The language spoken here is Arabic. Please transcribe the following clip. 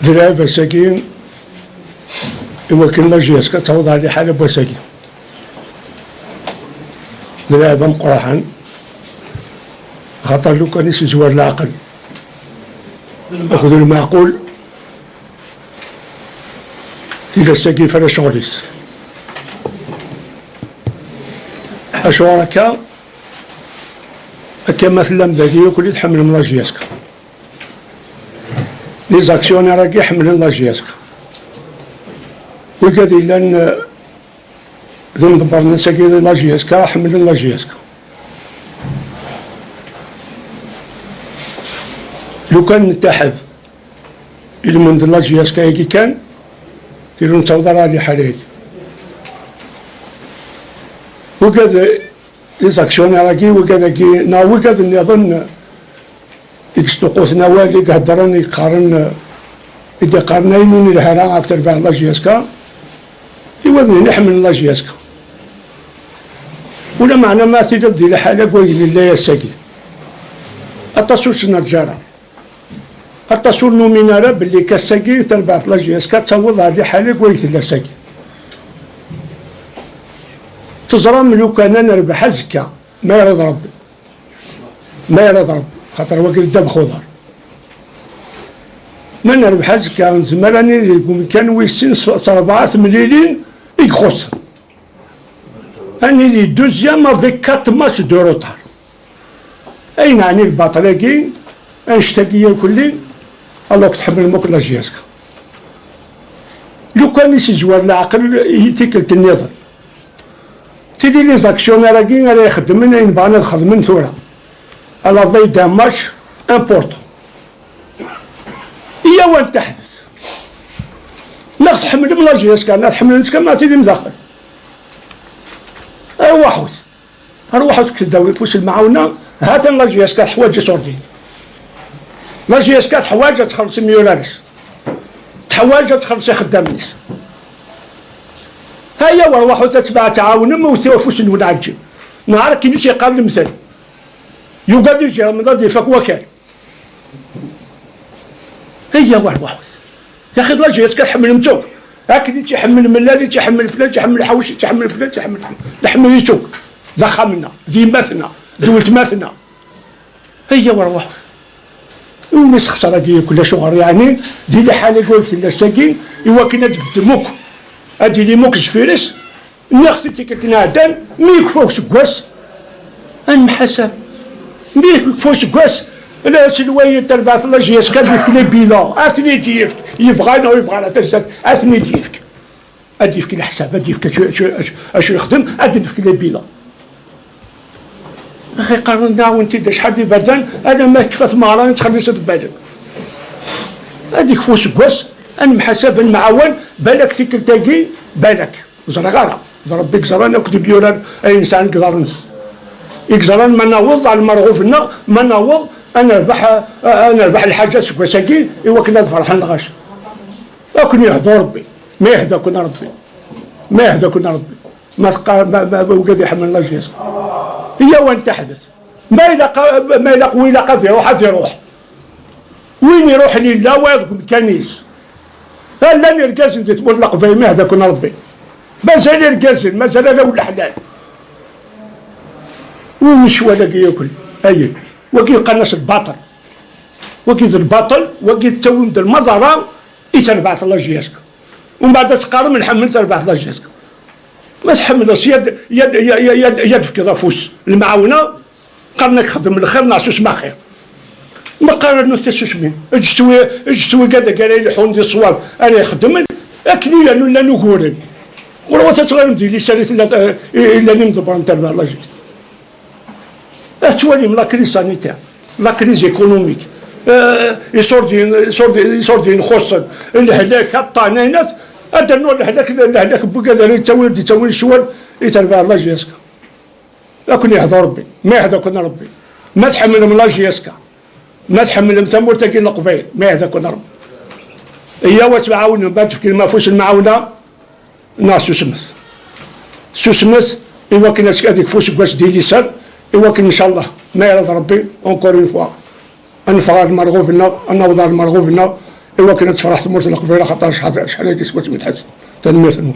ذرابة ساكين يمكن لا جياس كتعوض على حالة بساكين ذرابة مقرحا خاطر لو كان يسوار العقل أخذ المعقول تيلا ساكين فلا شغليس أشعر هكا مثلا ذاكي ياكل يتحمل من لاجياسك لي زاكسيونير راكي يحملن لاجياسك وكذا لان ذو مدبرنا ساكي لاجياسك حملن لاجياسك لو كان نتحد المند لاجياسك هيك كان تيرو نتوضر على حاليك وكذا لي زاكسيونير راكي وكذا كي وكذا نظن يكستوقوث نوالي قهدرن يقارن إذا قارنين الهراء أكثر بعض لاجياسكا يوضني نحمل لاجياسكا ولا معنى ما تجد لحالة قوي لا يساقي التصور سنرجارة التصور نومينارا باللي كساقي تربعت لاجياسكا تصوض على حالة قوي لا ساقي تزرى ملو كان نربح زكا ما يرضى ربي ما يرضى ربي خاطر وقت الدم خضر ما نربح زكا زمراني اللي كان ويسين 4 مليلين يخص أني لي دوزيام افيك 4 ماتش دو روتار أين يعني الباطلاكين أنشتاقية كلي الله تحمل موك لاجياسكا لو كان يسجوار العقل يتكلت النظر تيدي لي زاكسيونيراكين راه يخدم أين بغا ندخل من ثورة على ضي دان ماتش امبورتون هي وين تحدث لا تحمل من لاجياسكا لا تحمل نتكا ما تيدي مداخل اروحوا كداوي فوش المعاونه هات لاجياسكا حوايج صوردين لاجياسكا حوايج تخلص ميولاريس حوايج تخلص خدام نيس هيا وروحوا تتبع تعاون موتي فوش نعجب نهار كي نمشي قابل مثال يقعد يجي رمضان يفك وكال هي واحد يا اخي لاجياسكا تحمل متوك هاكي تيحمل ملالي تيحمل فلان تيحمل حوشي تيحمل فلان تيحمل فلان نحمل يتوك ضخمنا ذمتنا دولتماتنا هي واحد ومس خساره ديال كل شهر يعني ذي الحاله قلت لا ساكين ايوا كنا دموك هادي لي موك فيرس ناختي كتنادن مي يكفوكش كواس المحاسب مي يكفوكش كواس لا سلوية تربعث لاجياسكا ديفك بيلا اثني ديفك يبغانا ويبغانا تزداد اثني ديفك اديفك الحساب اديفك اش يخدم اديفك بيلا اخي قارنا وانت شحال في بردان انا ما كفات ما راني تخلص بالك هذيك فوش كواس انا محاسب المعاون بالك فيك تلاقي بالك زرغاره ضرب بك زرانه كتب يوران اي انسان يقدر نس يقدر ما نوض على المرغوفنا ما نوض انا ربح الحاجات كواساكي ايوا كنا فرحان الغاش كون يهضر ربي ما يهدى كنا ربي ما يهدى كنا ربي ما وقد يحمل لاجياسكا هي وين تحدث ما إلا وين قد يروح وين يروح لله ويضرب الكنيس لا نركزن تقول لقبي ما هذا كنا ربي مازال يركزن مازال لا ولا حلال ومش ولا ياكل اي وكي قناص الباطل وكي الباطل وكي التويم المضره يتربعت لاجياسكا ومن بعد تقارن نحمل تربعت لاجياسكا ما تحملش يد في كذا فوس المعاونه قرنك خدم الخير نعسوس ما خير ما قارنو تسوس مين اجتوي كذا قال لي حون دي الصواب انا يخدم اكني لا نقولن ولو تتغير دي لي ساليت الا نمضبر نتربع الله جيت توالي من لا كريز سانيتير لا كريز ايكونوميك يصور خصن الهلاك الطعنينات هذا النوع الهلاك بكذا يتولد الشوال يتربع الله جياسكا لكن يهضر ربي ما يهضر كنا ربي ما تحمل من الله جياسكا ما تحمل من تمور تاكين القبيل ما يهضر كنا ربي هي وتعاون بعد تفكير ما فوش المعاونه ناس سوسمث ايوا كنا هذيك فوش كواش ديال اليسار ايوا كان ان شاء الله ما يرضى ربي اونكور اون فوا نفغر المرغوب لنا نوضع المرغوب لنا ايوا كنا تفرحت مرت قبيله خاطر شحال هادي سكوت متحسن تنمية.